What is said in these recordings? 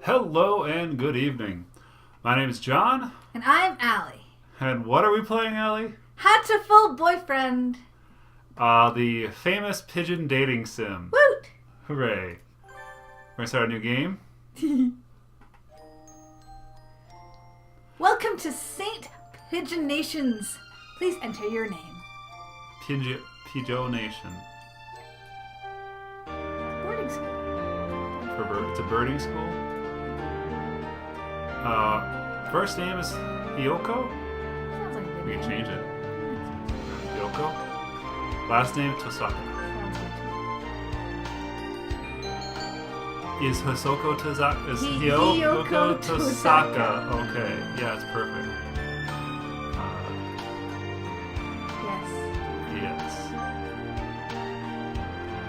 Hello and good evening. My name is John. And I'm Allie. And what are we playing, Allie? Hatoful boyfriend. The famous pigeon dating sim. Woot! Hooray. We're going to start a new game. Welcome to Saint Pigeon Nations. Please enter your name. Pigeon Nation. Boarding school. It's a birding school. First name is Hiyoko. Sounds like a good We can name. change it. Hiyoko. Last name Tosaka. Sounds good Is Hosoko Tosaka? Is Hiyoko Hiyoko Tosaka. Tosaka? Okay, yeah, it's perfect. to me. Yes.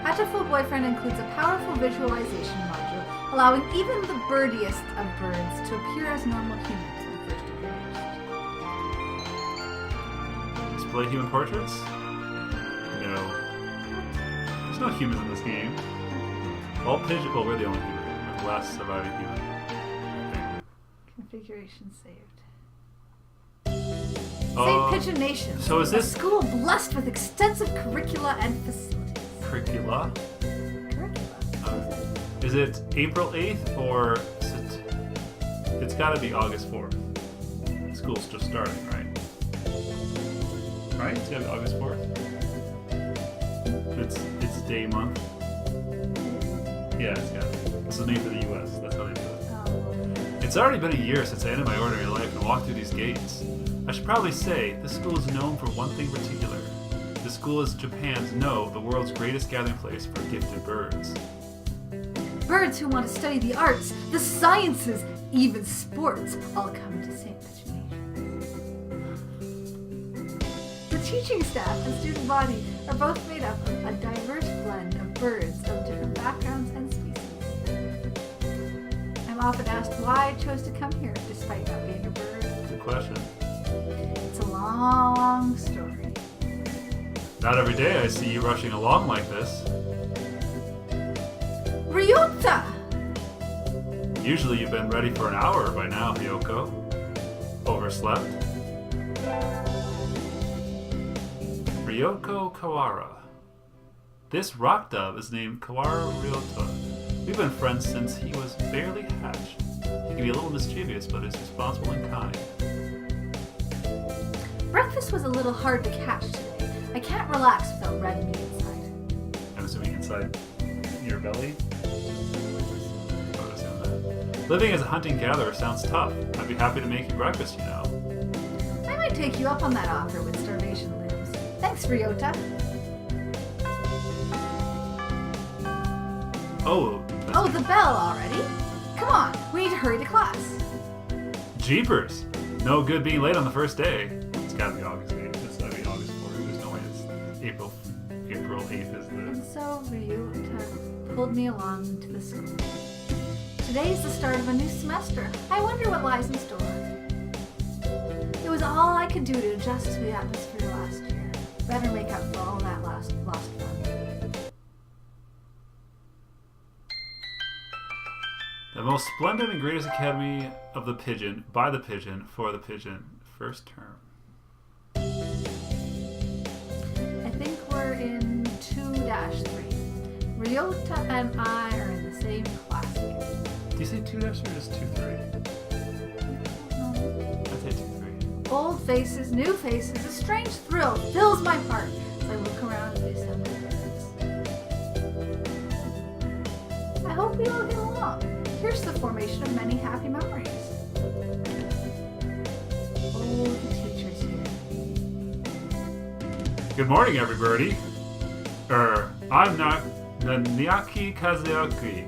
Hatoful boyfriend includes a powerful visualization module, allowing even the birdiest of birds to appear as normal humans when first introduced. Display human portraits? No. There's no humans in this game. All pigeons. Well, we're the only human. We're the last surviving human. I think. Configuration saved. Uh, Saint Pigeon Nation. so is this- a school blessed with extensive curricula and facilities? Curricula. Curricula. Is it April 8th or is it? It's got to be August 4th. School's just starting, right? Right? It's got to be August 4th. It's day month. Yeah, it's got to be. This is made for the U.S. That's how they do it. Oh. It's already been a year since I ended my ordinary life and walked through these gates. I should probably say, this school is known for one thing in particular. The school is Japan's, the world's greatest gathering place for gifted birds. Birds who want to study the arts, the sciences, even sports, all come to St. Pigeon Nation. The teaching staff and student body are both made up of a diverse blend of birds of different backgrounds and species. I'm often asked why I chose to come here despite not being a bird. Good question. It's a long story. Not every day I see you rushing along like this. Ryota! Usually you've been ready for an hour by now, Hiyoko. Overslept? Ryoko Kawara. This rock dove is named Kawara Ryota. We've been friends since he was barely hatched. He can be a little mischievous, but is responsible and kind. Breakfast was a little hard to catch today. I can't relax without red meat inside. I'm assuming inside your belly? I would assume that. Living as a hunting-gatherer sounds tough. I'd be happy to make you breakfast, you know. I might take you up on that offer when starvation looms. Thanks, Ryota. Oh, Oh, the bell already? Come on, we need to hurry to class. jeepers! No good being late on the first day. It's gotta be August 8th. It's gotta be August 4th. There's no way it's April 8th is And the... so Ryota pulled me along to the school. Today's the start of a new semester. I wonder what lies in store. It was all I could do to adjust to the atmosphere last year. Better make up for all that lost fun. The most splendid and greatest academy of the pigeon, by the pigeon, for the pigeon. First term. I think we're in 2-3. Ryota and I are in the same class here. Do you say 2 dash or just 2-3? I'd say 2-3. Old faces, new faces, a strange thrill fills my heart as I look around at the assembled birds. I hope we all get along. Here's the formation of many happy memories. Oh, the teacher's here. Good morning, everybody. I'm Naniaki Kazuaki.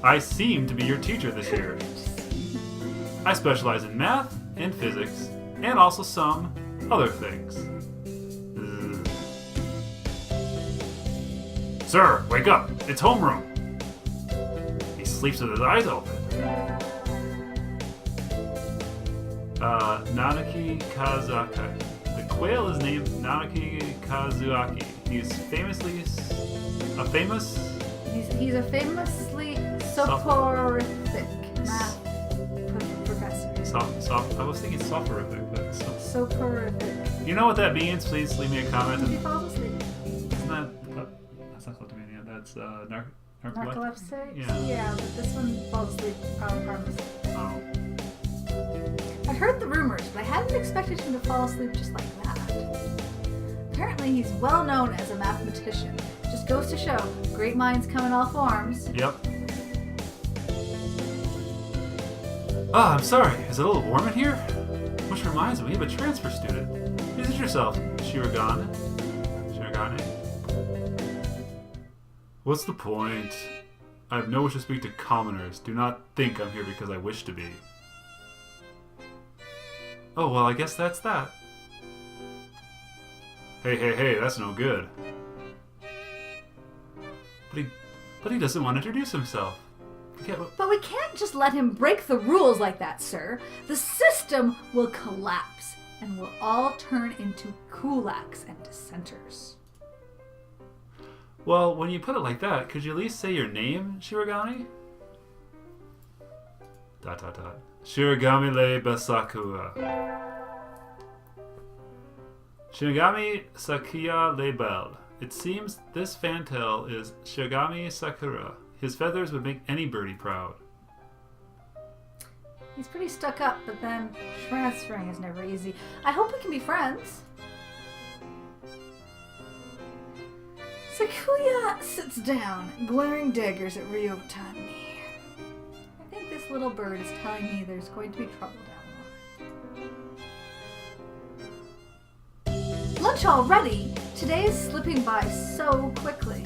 I seem to be your teacher this year. I specialize in math and physics, and also some other things. Sir, wake up! It's homeroom! He sleeps with his eyes open. Nanaki Kazaki. The quail is named Nanaki Kazuaki. He's famously a famous He's a famously soporific math soft. I was thinking soporific, but Soporific. you know what that means? Please leave me a comment. If he falls asleep. Isn't that's not kleptomania. That's Narcolepsy? Yeah. But this one falls asleep harmlessly. Oh. I'd heard the rumors, but I hadn't expected him to fall asleep just like that. Apparently, he's well known as a mathematician. Just goes to show, great minds come in all forms. Yep. Ah, I'm sorry. Is it a little warm in here? Which reminds me, we have a transfer student. Visit yourself, Shirogane. What's the point? I have no wish to speak to commoners. Do not think I'm here because I wish to be. Oh, well, I guess that's that. Hey, that's no good. But he doesn't want to introduce himself. But we can't just let him break the rules like that, sir. The system will collapse, and we'll all turn into kulaks and dissenters. Well, when you put it like that, could you at least say your name, Shirogane? ... Shirogane le Basakura. Shirogane Sakuya le Belle. It seems this fantail is Shirogane Sakura. His feathers would make any birdie proud. He's pretty stuck up, but then transferring is never easy. I hope we can be friends. Sakuya sits down, glaring daggers at Ryotani. I think this little bird is telling me there's going to be trouble down the line. Lunch already? Today is slipping by so quickly.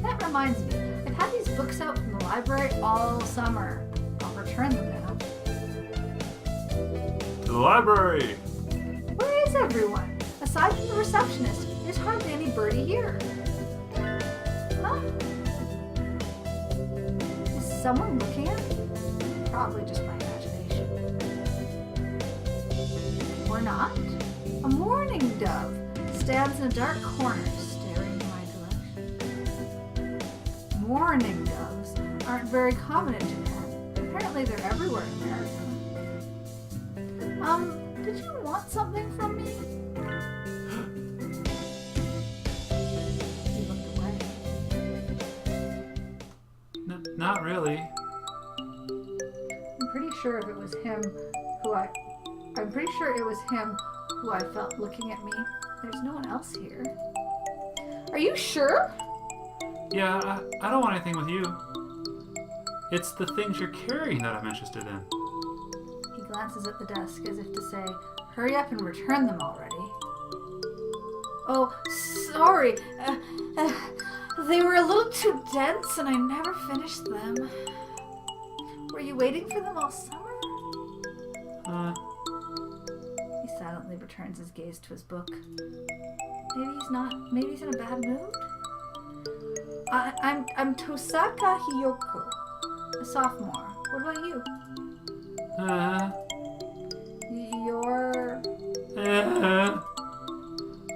That reminds me, I've had these books out from the library all summer. I'll return them now. To the library! Where is everyone? Aside from the receptionist, there's hardly any birdie here. Huh? Is someone looking at me? Probably just my imagination. Or not. A mourning dove stands in a dark corner, staring in my direction. Mourning doves aren't very common in Japan. Apparently they're everywhere in America. Did you want something from me? He looked away. Not really. I'm pretty sure it was him who I felt looking at me. There's no one else here. Are you sure? Yeah, I don't want anything with you. It's the things you're carrying that I'm interested in. He glances at the desk as if to say, hurry up and return them already. Oh, sorry. They were a little too dense and I never finished them. Were you waiting for them all summer? He silently returns his gaze to his book. Maybe he's in a bad mood? I'm Tosaka Hiyoko, a sophomore. What about you? You're...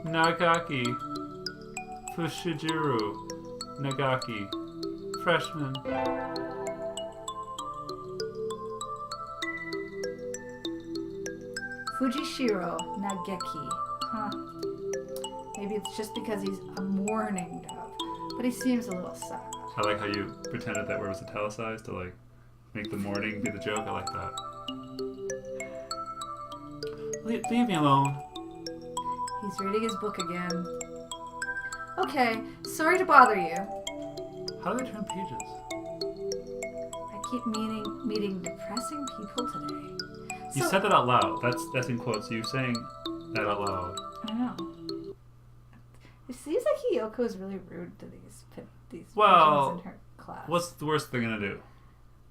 Nagaki. Fushijiro. Nagaki. Freshman. Fujishiro Nageki. Huh. Maybe it's just because he's a mourning dove, but he seems a little sad. I like how you pretended that word was italicized to like make the mourning be the joke. I like that. Leave me alone. He's reading his book again. Okay, sorry to bother you. How do they turn pages? I keep meeting depressing people today. You said that out loud. That's in quotes. You saying that out loud. I know. It seems like Hiyoko is really rude to these pigeons Well, in her class. what's the worst they're gonna do?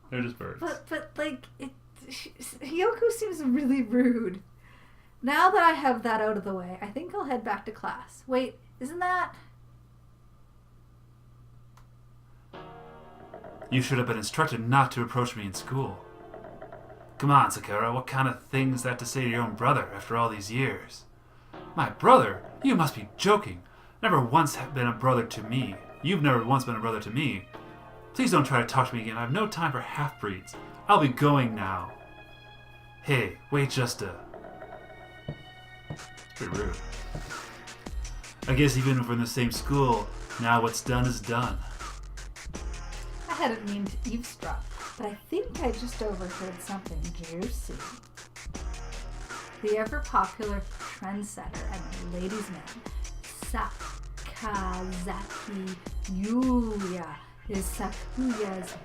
They're just birds. But like, Hiyoko seems really rude. Now that I have that out of the way, I think I'll head back to class. Wait, isn't that... You should have been instructed not to approach me in school. Come on, Sakura, what kind of things is that to say to your own brother after all these years? My brother? You must be joking. Never once have been a brother to me. You've never once been a brother to me. Please don't try to talk to me again. I have no time for half-breeds. I'll be going now. Hey, wait just a... It's pretty rude. I guess even if we're in the same school, now what's done is done. I hadn't mean to eavesdrop, but I think I just overheard something juicy. The ever-popular trendsetter and ladies' man, Sakazaki Yuya, is Sakuya's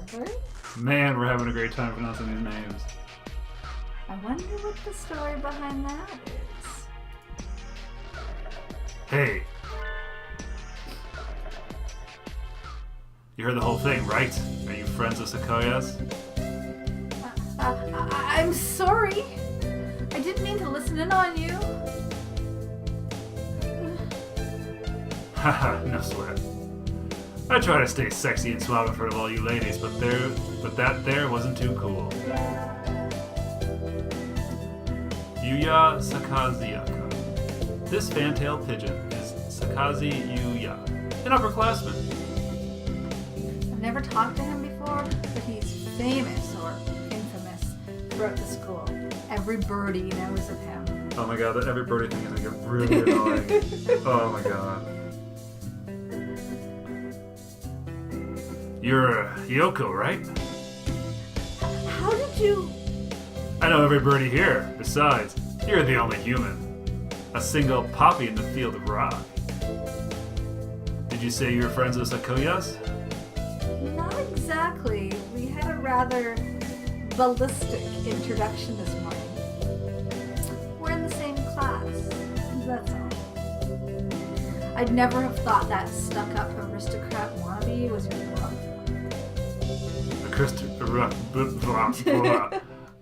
brother? Man, we're having a great time pronouncing these names. I wonder what the story behind that is. Hey. You heard the whole thing, right? Are you friends with Sakuya's? I'm sorry. I didn't mean to listen in on you. Haha, no sweat. I try to stay sexy and suave in front of all you ladies, but that there wasn't too cool. Yuya Sakaziaka. This fantail pigeon is Sakazi Yuya, an upperclassman. I've never talked to him before, but he's famous or infamous throughout the school. Every birdie knows of him. Oh my god, that every birdie thing is gonna get really annoying. Oh my god. You're Yoko, right? How did you... I know every birdie here. Besides, you're the only human. A single poppy in the field of rock. Did you say you were friends with Sakuya's? Not exactly. We had a rather ballistic introduction this morning. We're in the same class. That's all. I'd never have thought that stuck-up aristocrat wannabe was your brother.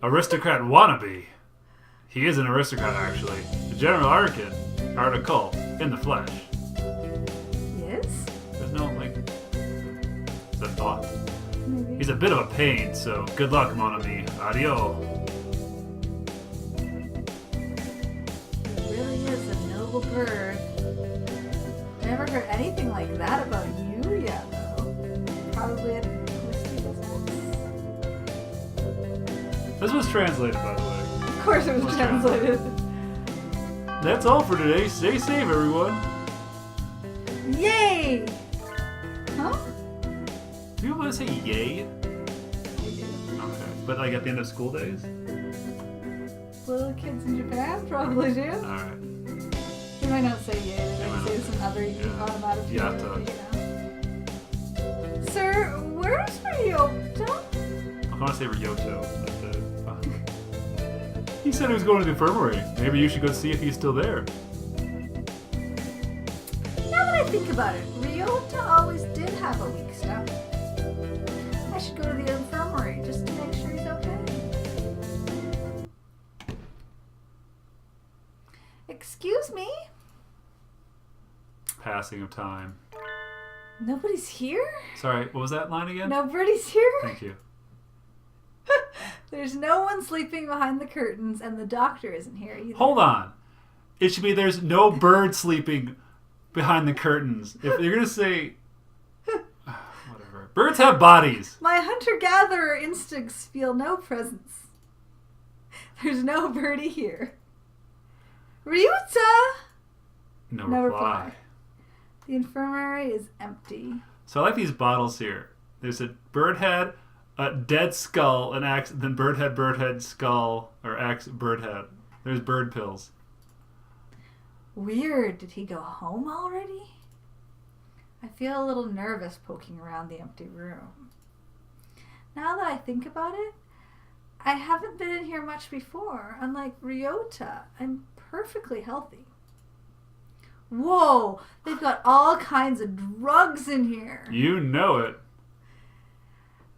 Aristocrat wannabe. He is an aristocrat, actually. A general article in the flesh. Yes? There's no, like... Is that thought? Maybe. He's a bit of a pain, so good luck, mon ami. Adio. He really is a noble bird. Never heard anything like that about you yet, though. Probably a whiskey business. This was translated, by the way. Of course it was translated. That's all for today. Stay safe, everyone. Yay! Huh? Do you want to say yay? I do. Okay. But like at the end of school days? Little kids in Japan probably do. Alright. You might not say yay, they might might say not. some other Yeah. onomatopoeia, Yatta. you know. Sir, where's Ryota? I want to say Ryoto. He said he was going to the infirmary. Maybe you should go see if he's still there. Now that I think about it, Ryota always did have a weak stomach. I should go to the infirmary just to make sure he's okay. Excuse me? Passing of time. Nobody's here? Sorry, what was that line again? Nobody's here? Thank you. There's no one sleeping behind the curtains, and the doctor isn't here either. Hold on. It should be there's no bird sleeping behind the curtains. If you're going to say... whatever. Birds have bodies. My hunter-gatherer instincts feel no presence. There's no birdie here. Ryuta! No No reply. reply. The infirmary is empty. So I like these bottles here. There's a bird head, a dead skull, an axe, then bird head, skull, or axe, bird head. There's bird pills. Weird. Did he go home already? I feel a little nervous poking around the empty room. Now that I think about it, I haven't been in here much before. Unlike Ryota, I'm perfectly healthy. Whoa! They've got all kinds of drugs in here. You know it.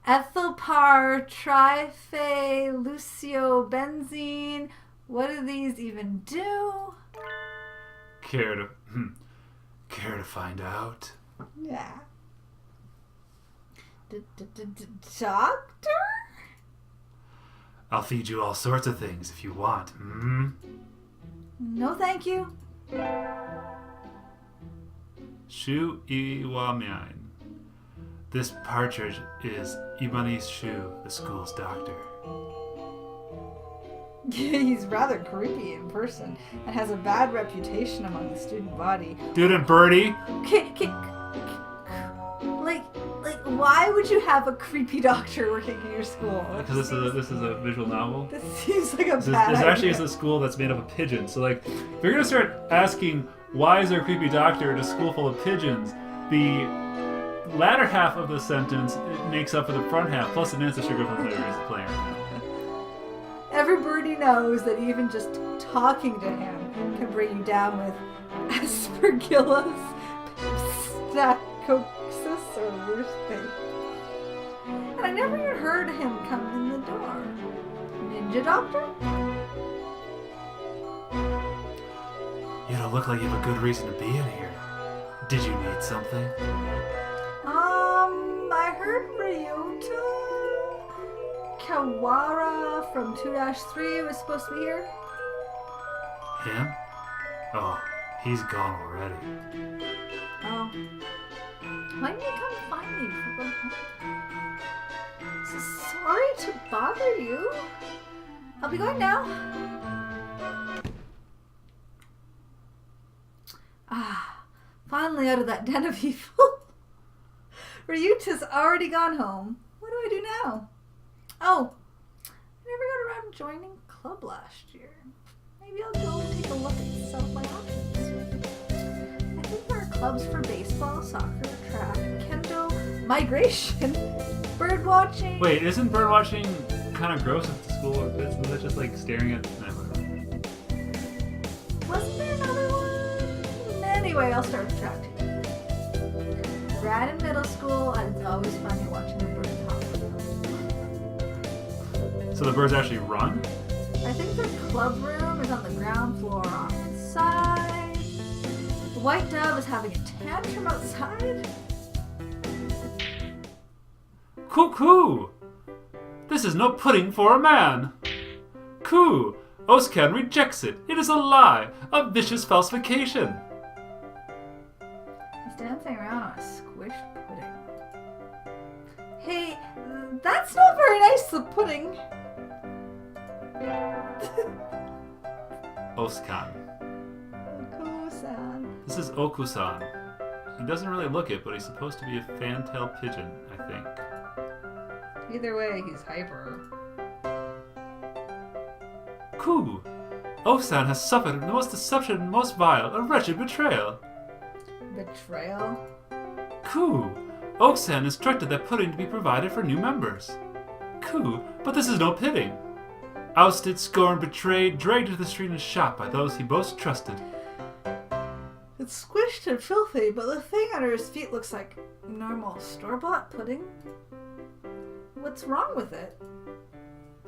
Ethylpar, trifluciobenzene. What do these even do? Care to find out? Yeah. Doctor? I'll feed you all sorts of things if you want. Hmm? No, thank you. Shu Iwamian. This partridge is Imani's Shu, the school's doctor. He's rather creepy in person and has a bad reputation among the student body. Student Birdie? Like, why would you have a creepy doctor working in your school? Because this is a visual novel. This seems like a This bad idea. actually is a school that's made up of pigeons. So like, if you're gonna start asking why is there a creepy doctor in a school full of pigeons, the latter half of the sentence makes up for the front half. Plus, the Nancy Sugar from Flavor is playing right now. Everybody knows that even just talking to him can bring you down with Aspergillus staphylococcus or worse thing. And I never even heard him come in the door. Ninja doctor? You don't look like you have a good reason to be in here. Did you need something? I heard Ryota Kawara from 2-3 was supposed to be here. Him? Oh, he's gone already. Oh. Why didn't you come find me? So sorry to bother you. I'll be going now. Finally out of that den of evil. Ryuta's already gone home. What do I do now? Oh, I never got around to joining club last year. Maybe I'll go and take a look at some of my options. I think there are clubs for baseball, soccer, track, kendo, migration, bird watching. Wait, isn't bird watching kind of gross at the school? Isn't that just like staring at... Wasn't there another one? Anyway, I'll start with track too. I ran in middle school, and it's always funny watching the birds hop around. So the birds actually run? I think the club room is on the ground floor on the side. The white dove is having a tantrum outside. Cuckoo! This is no pudding for a man! Coo! Oscan rejects it. It is a lie, a vicious falsification. He's dancing around on a squished pudding. Hey, that's not very nice, the pudding. Oscan. Oku-san. This is Okusan. He doesn't really look it, but he's supposed to be a fantail pigeon, I think. Either way, he's hyper. Coo! Osan has suffered the most deception and most vile, a wretched betrayal. Betrayal? Coo! Osan instructed that pudding to be provided for new members. Coo! But this is no pudding. Ousted, scorned, betrayed, dragged into the street and shot by those he most trusted. It's squished and filthy, but the thing under his feet looks like normal store-bought pudding. What's wrong with it?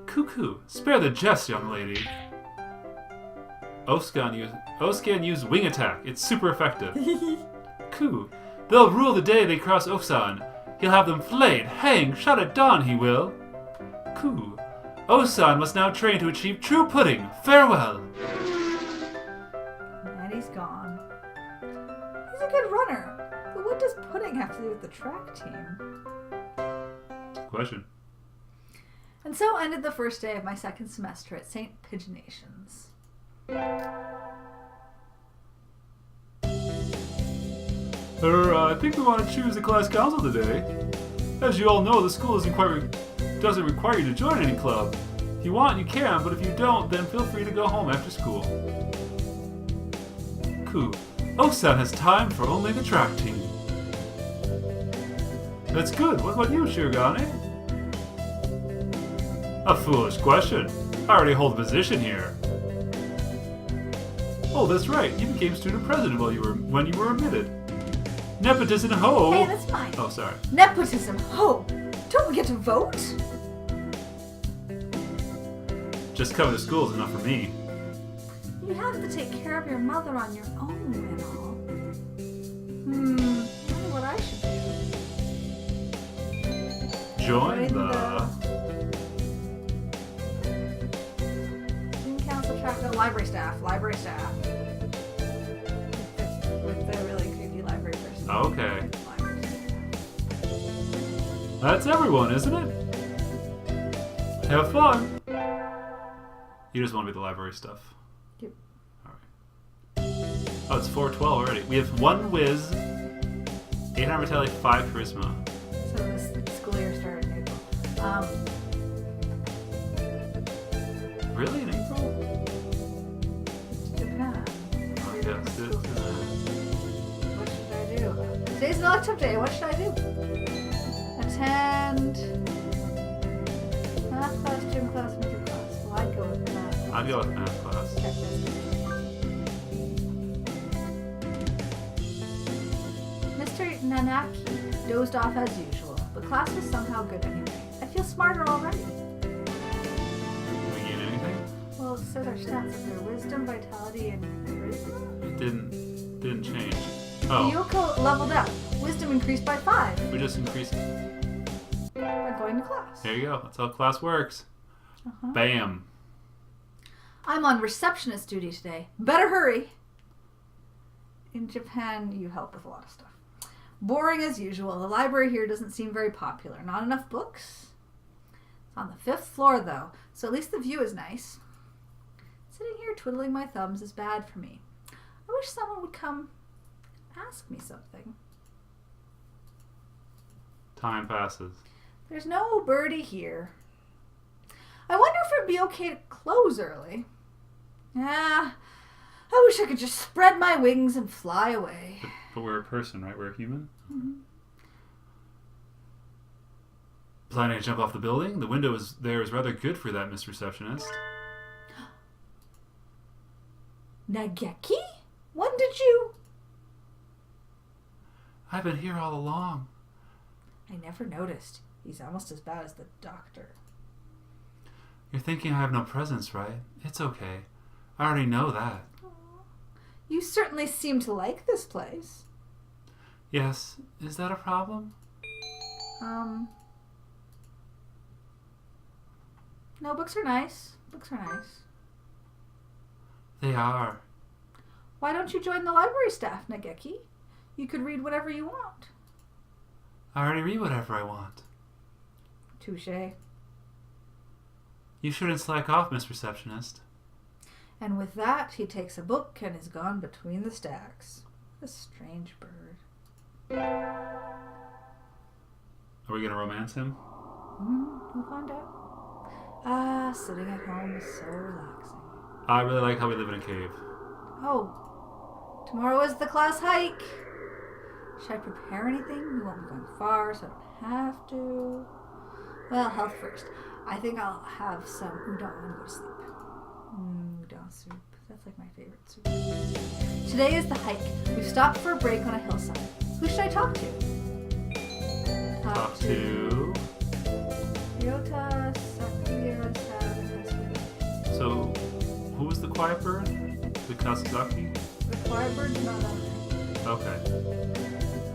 Cuckoo! Spare the jest, young lady. Oscan used wing attack. It's super effective. Coo! They'll rule the day they cross Osan. He'll have them flayed, hanged, shot at dawn, he will. Coo! Osan must now train to achieve true pudding. Farewell! And he's gone. He's a good runner, but what does pudding have to do with the track team? Question. And so ended the first day of my second semester at St. Pigeonations. I think we want to choose the class council today. As you all know, the school doesn't require you to join any club. If you want, you can, but if you don't, then feel free to go home after school. Coo. Osan has time for only the track team. That's good. What about you, Shirogane? A foolish question. I already hold a position here. Oh, that's right. You became student president when you were admitted. Nepotism ho! Hey, that's fine. Oh, sorry. Nepotism ho! Don't we get to vote? Just cover the school is enough for me. You have to take care of your mother on your own and all. I wonder what I should do. Join the... Student council track, no, library staff. With the really creepy library person. Okay. Library staff. That's everyone, isn't it? Have fun. You just want to be the library stuff. Yep. Alright. Oh, it's 4:12 already. We have 1 whiz, 800 vitality, 5 charisma. So this school year started in April. Really? In April? Japan. Oh, yes. What should I do? Today's an elective day. What should I do? Attend math class, gym class, music class. Well, I'd go with math. I'd go with math class. Check this. Mr. Nanaki dozed off as usual, but class was somehow good anyway. I feel smarter already. Did we gain anything? Well, it says our stats up there. Wisdom, vitality, and charisma? It didn't change. Oh, Yoko leveled up. Wisdom increased by 5 we just increased. by going to class. There you go. That's how class works. Uh-huh. Bam. I'm on receptionist duty today. Better hurry. In Japan, you help with a lot of stuff. Boring as usual. The library here doesn't seem very popular. Not enough books. It's on the 5th floor, though, so at least the view is nice. Sitting here twiddling my thumbs is bad for me. I wish someone would come ask me something. Time passes. There's no birdie here. I wonder if it'd be okay to close early. I wish I could just spread my wings and fly away. But we're a person, right? We're a human. Mm-hmm. Planning to jump off the building? The window is rather good for that, Miss Receptionist. Nageki? When did you? I've been here all along. I never noticed. He's almost as bad as the doctor. You're thinking I have no presence, right? It's okay. I already know that. You certainly seem to like this place. Yes. Is that a problem? No, books are nice. Books are nice. They are. Why don't you join the library staff, Nageki? You could read whatever you want. I already read whatever I want. Touché. You shouldn't slack off, Miss Receptionist. And with that, he takes a book and is gone between the stacks. A strange bird. Are we going to romance him? We'll find out. Sitting at home is so relaxing. I really like how we live in a cave. Oh, tomorrow is the class hike. Should I prepare anything? We won't be going far, so I don't have to. Well, health first. I think I'll have some udon and go to sleep. Udon soup. That's like my favorite soup. Today is the hike. We've stopped for a break on a hillside. Who should I talk to? Talk to... Ryota, Sakura, Sada. So, who was the quiet bird? The Kasazaki? The quiet bird's not on there. Okay.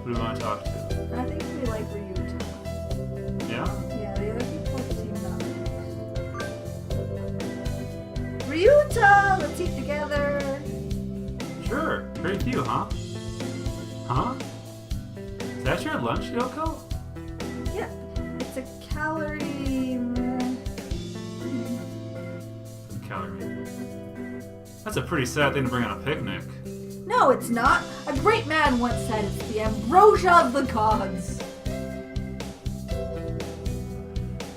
Who do we want to talk to? I think we like Ryota. Yeah? Yeah, the other people seem not nice. Ryota, let's eat together. Sure. Great view, huh? Huh? Is that your lunch, Yoko? Yeah, it's a calorie. Calorie. That's a pretty sad thing to bring on a picnic. No, it's not. A great man once said it's the ambrosia of the gods.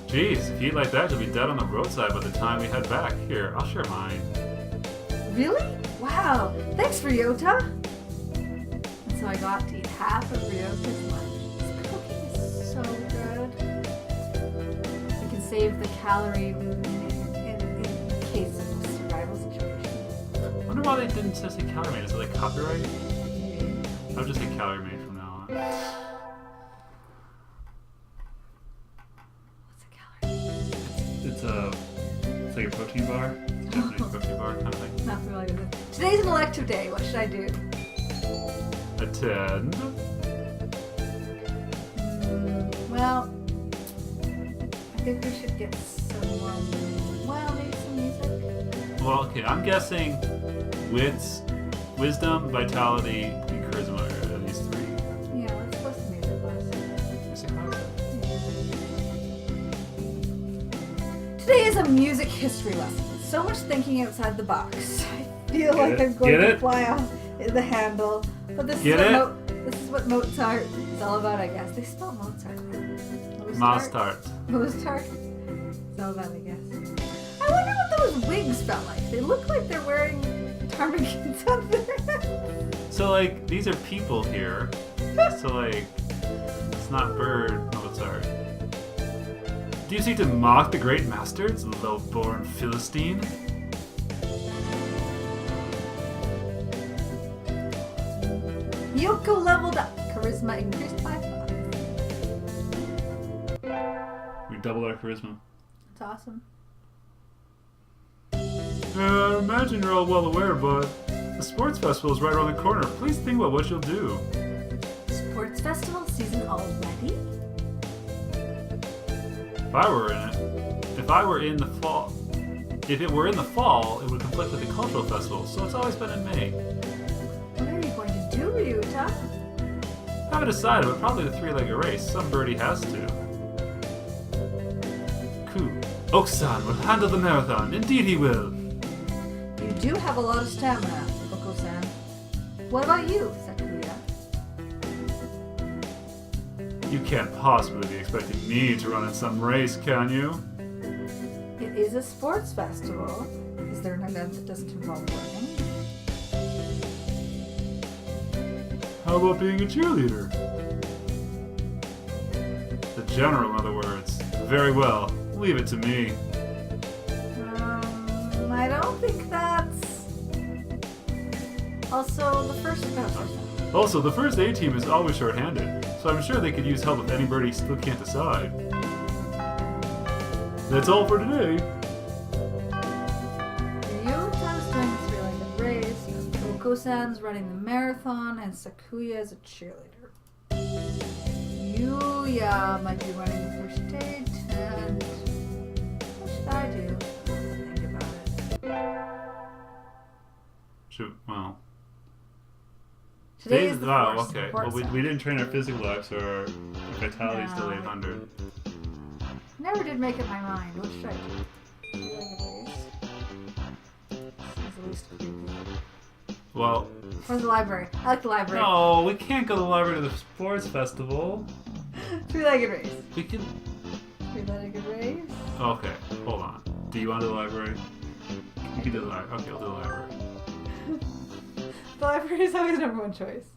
Jeez, if you eat like that, you'll be dead on the roadside by the time we head back. Here, I'll share mine. Really? Wow. Thanks, Ryota. And so I got to eat half of Ryota's lunch. This cooking is so good. I can save the calorie in case of a survival situation. I wonder why they didn't just say calorie made. Is it like copyright? Maybe. I'll just say calorie made from now on. What's a calorie? It's like a protein bar. It's a Japanese protein bar kind of thing. Not familiar with it. Today's an elective day. What should I do? Attend. Well, I think we should get someone. Well, maybe some music. Well, okay, I'm guessing wisdom, vitality, and charisma are these 3. Yeah, let's go to music class. Music class? Today is a music history lesson, so much thinking outside the box. I feel Get like it? I'm going Get to it? fly off the handle. But this Get is it? what this is what Mozart is all about, I guess. They spell Mozart. Mozart. Mozart. It's all about, I guess. I wonder what those wigs felt like. They look like they're wearing ptarmigans on their heads. So, like, these are people here. So, like, it's not bird Mozart. Do you seek to mock the great masters, low-born Philistine? Yoko leveled up. Charisma increased by 5. We doubled our charisma. That's awesome. I imagine you're all well aware, but the sports festival is right around the corner. Please think about what you'll do. Sports festival season already? If I were in it, if it were in the fall, it would conflict with the cultural festival, so it's always been in May. What are you going to do, Ryuta? I haven't decided, but probably the three-legged race. Some birdie has to. Cool. Oak-san will handle the marathon. Indeed he will. You do have a lot of stamina, Oko-san. What about you, Sakuya? You can't possibly be expecting me to run in some race, can you? It is a sports festival. Is there an event that doesn't involve running? How about being a cheerleader? The general, in other words. Very well. Leave it to me. I don't think that's... Also, the first... Also, the first A team is always short-handed, so I'm sure they could use help if anybody still can't decide. That's all for today. Ryuta's doing the three-legged race, Oko-san's running the marathon, and Sakuya is a cheerleader. Yuya might be running the first date, and... what should I do? Think about it. Well... Today is the wow, first okay. sports Well, we didn't train our physical life, so our vitality is still No. 800. Never did make up my mind. What should I do? Three-legged race? Seems the least creepy. Well... Or the library. I like the library. No, we can't go to the library to the sports festival. Three-legged race. We can... Three-legged race. Okay, hold on. Do you want to do the library? You can do the library. Okay, I'll do the library. The library is always number one choice.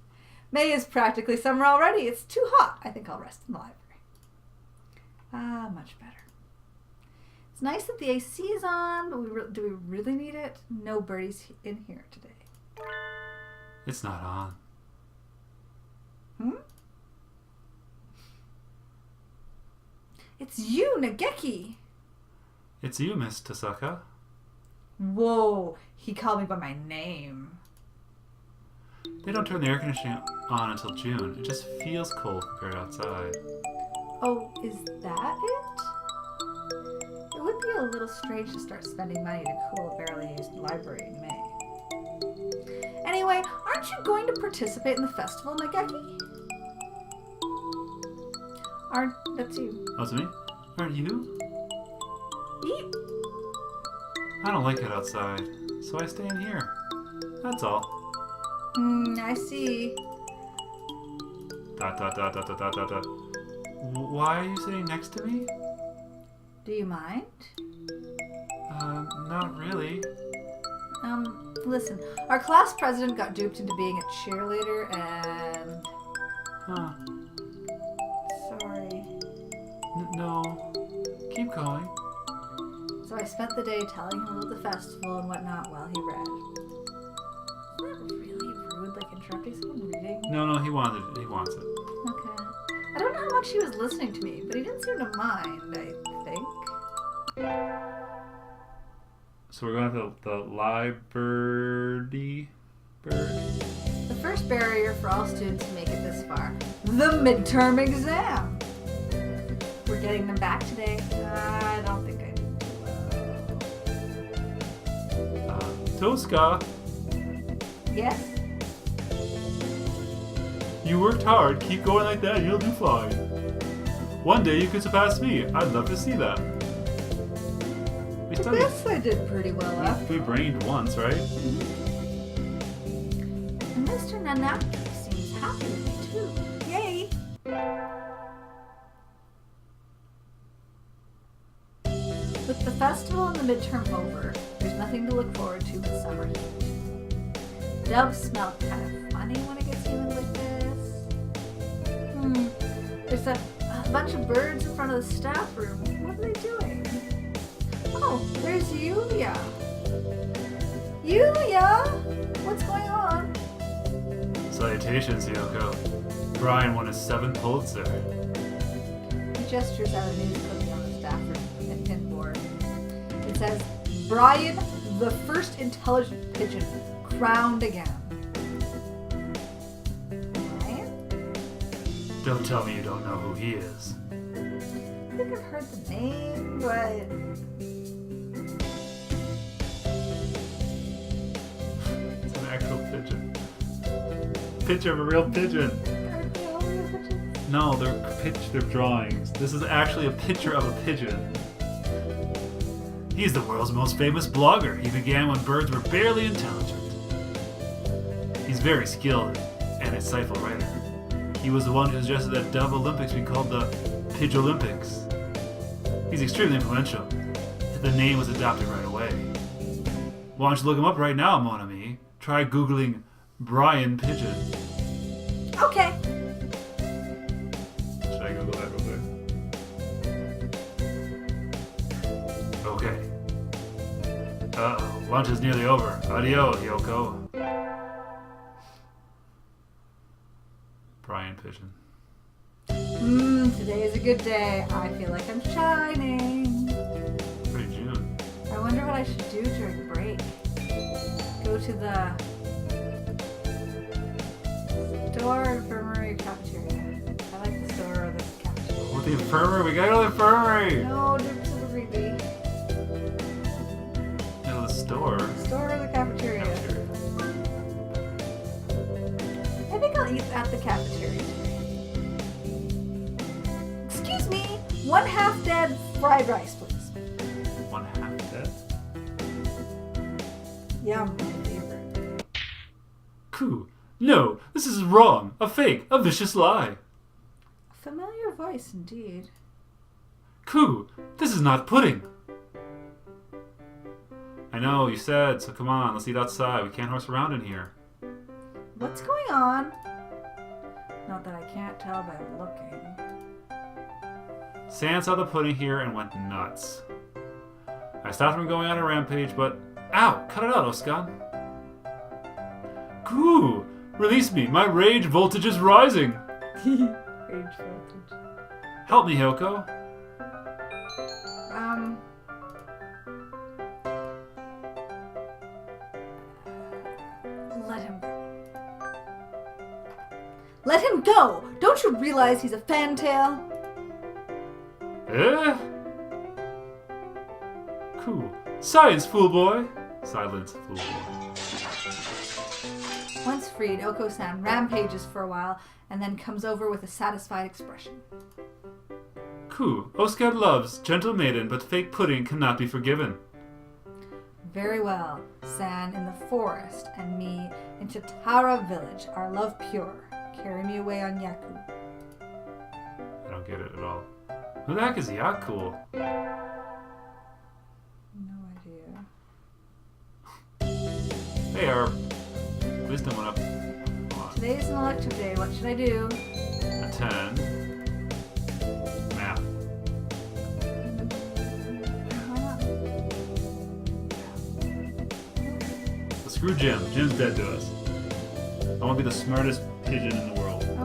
May is practically summer already. It's too hot. I think I'll rest in the library. Ah, much better. It's nice that the AC is on, but do we really need it? No birdies in here today. It's not on. It's you, Nageki. It's you, Miss Tasaka. Whoa, he called me by my name. They don't turn the air conditioning on until June. It just feels cold compared outside. Oh, is that it? It would be a little strange to start spending money to cool a barely used library in May. Anyway, aren't you going to participate in the festival, Nageki? That's you. Oh, it's me? Aren't you? Eep. I don't like it outside, so I stay in here. That's all. I see. Dot, dot, dot, dot, dot, dot, dot, dot. Why are you sitting next to me? Do you mind? Not really. Listen, our class president got duped into being a cheerleader and... Huh. Sorry. No. Keep going. So I spent the day telling him about the festival and whatnot while he read. Isn't that really rude, like interrupting someone reading? No, he wants it. Okay. I don't know how much he was listening to me, but he didn't seem to mind, I think. So we're going to the library bird. The first barrier for all students to make it this far. The midterm exam! We're getting them back today. I don't think I did well. Tosca, Yes? you worked hard. Keep going like that and you'll do fine. One day you could surpass me. I'd love to see that. We can I tell you. guess I did pretty well after. We brained once, right? And Mr. Nanaki seems happy with me too. Yay! With the festival and the midterm over, there's nothing to look forward to but summer heat. Doves smell kind of funny when it gets humid like this. There's a bunch of birds in front of the staff room. What are they doing? Oh, there's Yulia. Yulia! What's going on? Salutations, Yoko. Brian won his 7th Pulitzer. He gestures out a news clipping on the staff room and pinboard. It says, Brian, the first intelligent pigeon, crowned again. Brian? Don't tell me you don't know who he is. I think I've heard the name, but... It's an actual pigeon. Picture of a real pigeon. Aren't they all real pigeons? No, they're drawings. This is actually a picture of a pigeon. He's the world's most famous blogger. He began when birds were barely intelligent. He's very skilled and insightful writer. He was the one who suggested that Dove Olympics be called the Pidge Olympics. He's extremely influential. The name was adopted right away. Why don't you look him up right now, mon ami? Try Googling Brian Pigeon. Okay. Should I Google that real quick? Okay. Uh-oh, lunch is nearly over. Adio, Yoko. Brian Pigeon. Today is a good day. I feel like I'm shining. Pretty June. I wonder what I should do during break. Go to the store, infirmary, cafeteria. I like the store or the cafeteria. What, the infirmary? We gotta go to the infirmary! No, it's super creepy. Go to the store. Store or the cafeteria? I think I'll eat at the cafeteria today. Excuse me, 1/2 dead fried rice, please. 1/2 dead? Yum, my favorite. Coo. No, this is wrong. A fake. A vicious lie. A familiar voice indeed. Coo. This is not pudding. I know, you said, so come on, let's eat outside. We can't horse around in here. What's going on? Not that I can't tell by looking. San saw the pudding here and went nuts. I stopped him from going on a rampage, but... Ow! Cut it out, Oskan. Coo! Release me! My rage voltage is rising! Rage voltage. Help me, Hyoko. Let him go. Let him go! Don't you realize he's a fantail? Eh? Cool. Science, fool boy! Silence, fool boy. Once freed, Oko-san rampages for a while and then comes over with a satisfied expression. Coo, Oscar loves, gentle maiden, but fake pudding cannot be forgiven. Very well, San in the forest and me into Tara village, our love pure. Carry me away on Yaku. I don't get it at all. Who the heck is Yaku? No idea. Hey, our wisdom went up. Come on. Today's an elective day. What should I do? Attend. Math. Why not? So screw Jim. Jim's dead to us. I want to be the smartest pigeon in the world. Okay. I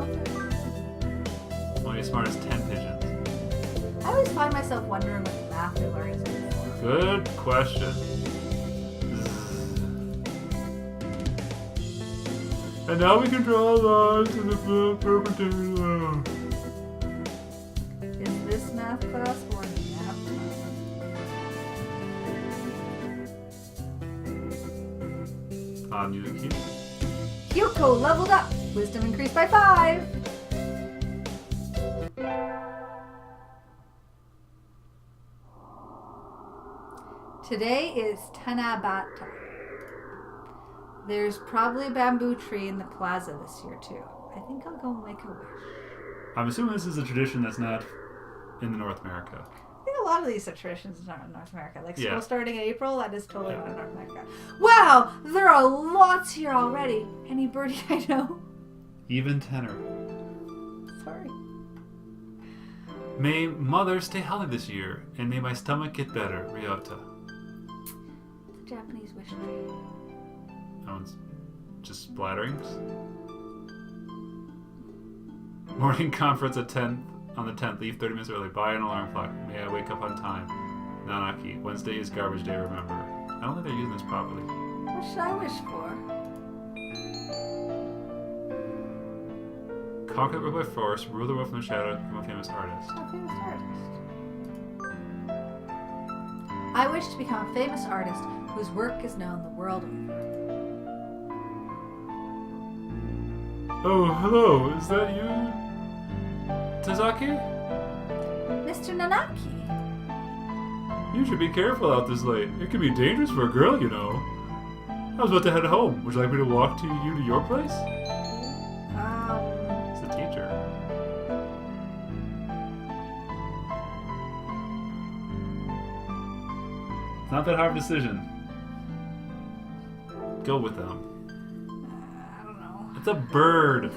want to be as smart as 10 pigeons. I always find myself wondering what the math we learn is good for. Good question. And now we can draw lines to the perpendicular. Is this math class or nap time? Music cue. Hyoko leveled up. Wisdom increased by 5. Today is Tanabata. There's probably a bamboo tree in the plaza this year, too. I think I'll go make a wish. I'm assuming this is a tradition that's not in North America. I think a lot of these are traditions in North America. Like school Yeah. starting in April, that is totally not in North America. Wow! There are lots here already. Any birdie I know? Even tenor. Sorry. May Mother stay healthy this year, and may my stomach get better. Ryota. The Japanese wish tree. That one's just splatterings. Morning conference at 10 on the 10th. Leave 30 minutes early. Buy an alarm clock. May I wake up on time. Nanaki. Wednesday is garbage day, remember. I don't think they're using this properly. What should I wish for? Conquer the world by force. Rule the world from the shadow. Become a famous artist. A famous artist. I wish to become a famous artist whose work is known the world over. Oh, hello. Is that you? Tazaki? Mr. Nanaki. You should be careful out this late. It can be dangerous for a girl, you know. I was about to head home. Would you like me to walk you to your place? It's the teacher. It's not that hard of a decision. Go with them. I don't know. It's a bird.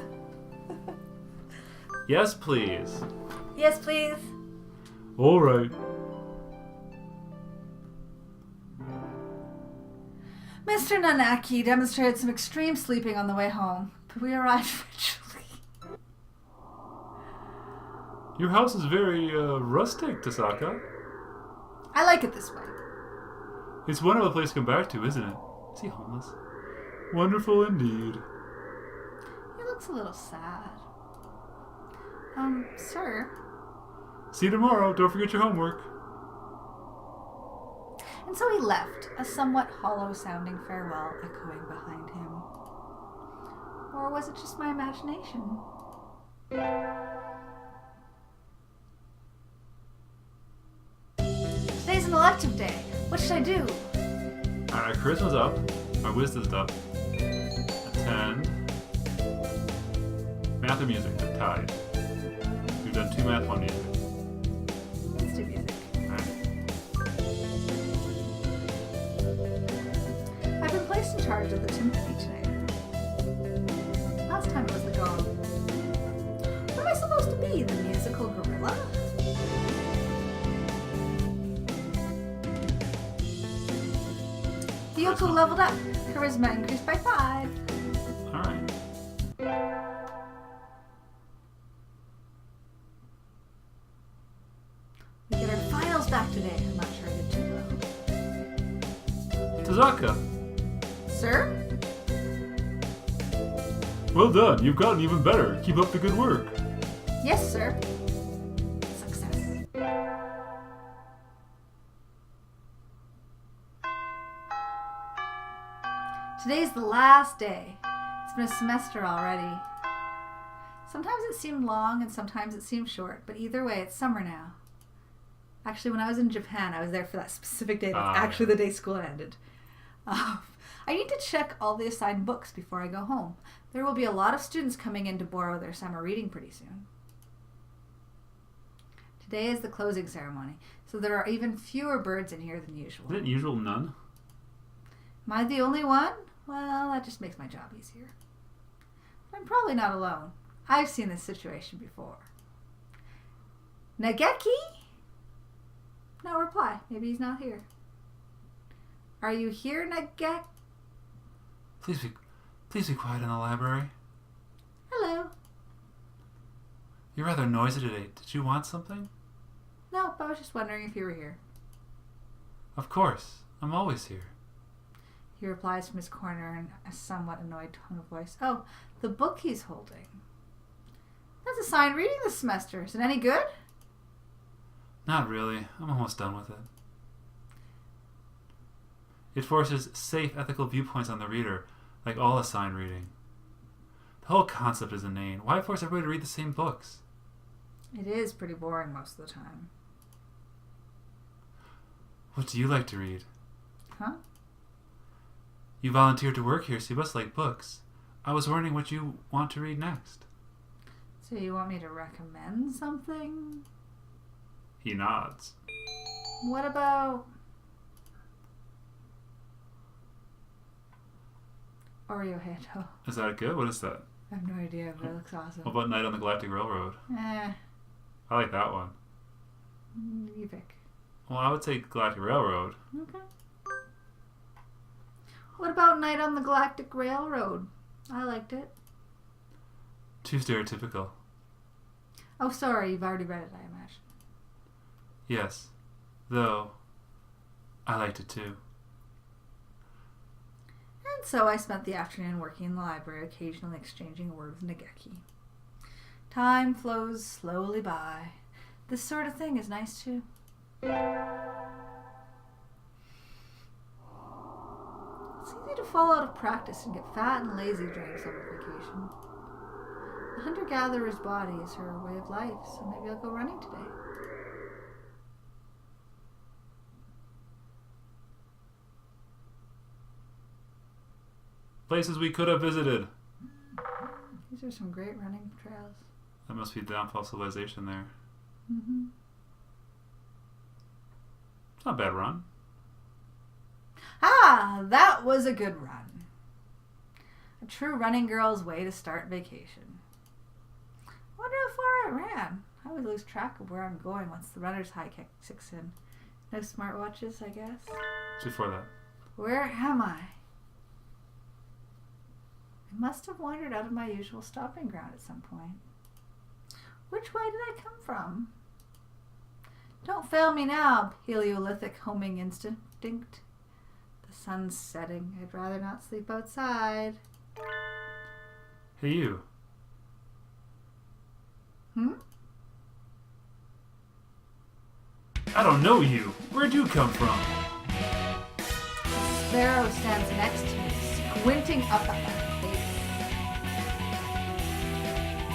Yes, please. Yes, please. All right. Mr. Nanaki demonstrated some extreme sleeping on the way home, but we arrived eventually. Your house is very rustic, Tasaka. I like it this way. It's one of a place to come back to, isn't it? Is he homeless? Wonderful indeed. He looks a little sad. Sir. See you tomorrow. Don't forget your homework. And so he left, a somewhat hollow-sounding farewell echoing behind him. Or was it just my imagination? Today's an elective day. What should I do? Alright, charisma's up. My wisdom's up. Attend. Math or music? They're tied. We've done 2 math, 1 music. Let's do music. Alright. I've been placed in charge of the timpani today. Last time it was the gong. What am I supposed to be? The musical gorilla? Yoko leveled up. Charisma increased by 5. Alright. We get our finals back today. I'm not sure I did too well. Tazaka! Sir? Well done. You've gotten even better. Keep up the good work. Yes, sir. Success. Today's the last day. It's been a semester already. Sometimes it seemed long and sometimes it seemed short, but either way, it's summer now. Actually, when I was in Japan, I was there for that specific day. That's actually the day school ended. I need to check all the assigned books before I go home. There will be a lot of students coming in to borrow their summer reading pretty soon. Today is the closing ceremony, so there are even fewer birds in here than usual. Isn't it usual none? Am I the only one? Well, that just makes my job easier. But I'm probably not alone. I've seen this situation before. Nageki? No reply. Maybe he's not here. Are you here, Nageki? Please be quiet in the library. Hello. You're rather noisy today. Did you want something? Nope, I was just wondering if you were here. Of course. I'm always here. He replies from his corner in a somewhat annoyed tone of voice. Oh, the book he's holding. That's assigned reading this semester. Is it any good? Not really. I'm almost done with it. It forces safe, ethical viewpoints on the reader, like all assigned reading. The whole concept is inane. Why force everybody to read the same books? It is pretty boring most of the time. What do you like to read? Huh? You volunteered to work here, so you must like books. I was wondering what you want to read next. So you want me to recommend something? He nods. What about Oreo Hato? Is that good? What is that? I have no idea, but it looks awesome. What about Night on the Galactic Railroad? Eh, I like that one. you pick. Well, I would say Galactic Railroad. Okay. What about Night on the Galactic Railroad? I liked it. Too stereotypical. Oh, sorry, you've already read it, I imagine. Yes. Though, I liked it too. And so I spent the afternoon working in the library, occasionally exchanging a word with Nageki. Time flows slowly by. This sort of thing is nice too. It's easy to fall out of practice and get fat and lazy during summer vacation. The hunter-gatherer's body is her way of life, so maybe I'll go running today. Places we could have visited. These are some great running trails. That must be downfall civilization there. Mm-hmm. It's not a bad run. Ah, that was a good run. A true running girl's way to start vacation. Wonder how far I ran. I always lose track of where I'm going once the runner's high kicks in. No smartwatches, I guess. It's before that. Where am I? I must have wandered out of my usual stopping ground at some point. Which way did I come from? Don't fail me now, Paleolithic homing instinct. The sun's setting. I'd rather not sleep outside. Hey, you. I don't know you. Where'd you come from? A sparrow stands next to me, squinting up at my face.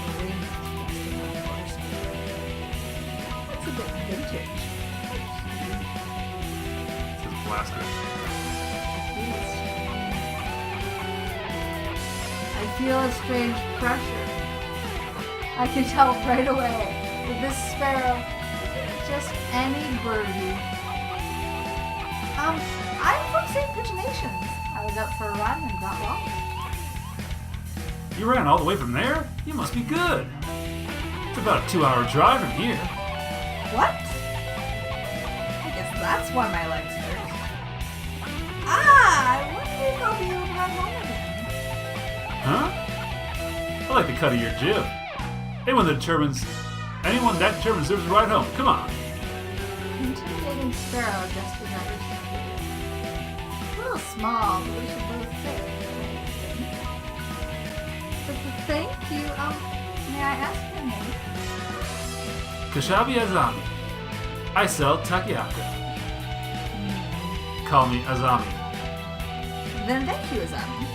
The wind is resting on horse. That's a bit vintage. This is Blaster. I feel a strange pressure. I can tell right away that this sparrow isn't just any birdie. I'm from St. Pigeonations. I was out for a run and got lost. You ran all the way from there? You must be good. It's about a 2-hour drive from here. What? I guess that's why my legs hurt. I wonder if I'll be able to run home again. Huh? I like the cut of your jib. Anyone that determines deserves a ride home. Come on. Intimidating sparrow just as I was. A little small, but we should both fit. But thank you. May I ask your name? Kashabi Azami. I sell takoyaki. Call me Azami. Then thank you, Azami.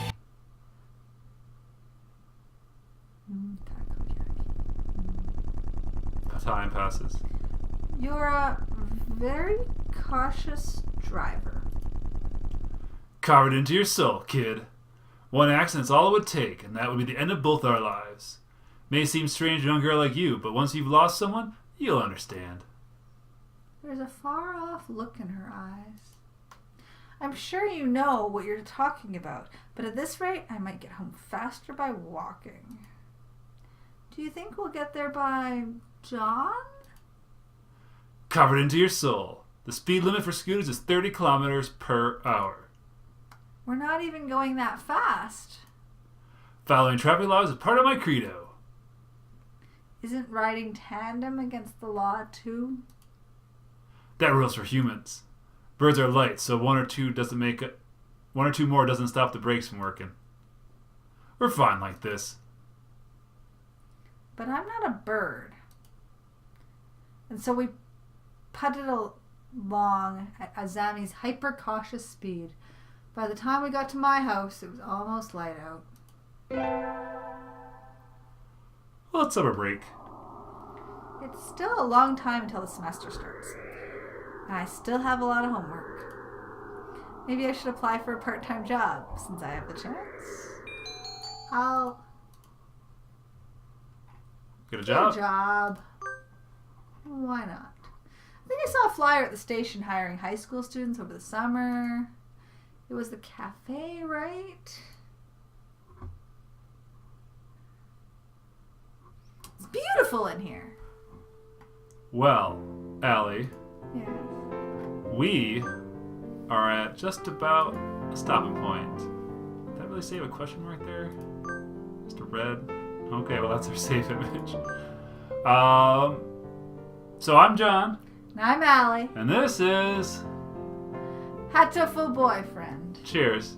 Time passes. You're a very cautious driver. Carve it into your soul, kid. One accident's all it would take, and that would be the end of both our lives. May seem strange to a young girl like you, but once you've lost someone, you'll understand. There's a far-off look in her eyes. I'm sure you know what you're talking about, but at this rate, I might get home faster by walking. Do you think we'll get there by John? Carve it into your soul. The speed limit for scooters is 30 kilometers per hour. We're not even going that fast. Following traffic laws is part of my credo. Isn't riding tandem against the law too? That rule's for humans. Birds are light, so one or two more doesn't stop the brakes from working. We're fine like this. But I'm not a bird. And so we putted along at Azami's hyper-cautious speed. By the time we got to my house, it was almost light out. Well, it's summer break. It's still a long time until the semester starts. And I still have a lot of homework. Maybe I should apply for a part-time job since I have the chance. I'll Get a get job? a job. Why not? I think I saw a flyer at the station hiring high school students over the summer. It was the cafe, right? It's beautiful in here. Well, Allie, Yeah. we are at just about a stopping point. Did that really save a question mark there? Just a red. Okay, well that's our save image. So I'm John, And I'm Allie. and this is Hatoful boyfriend. Cheers.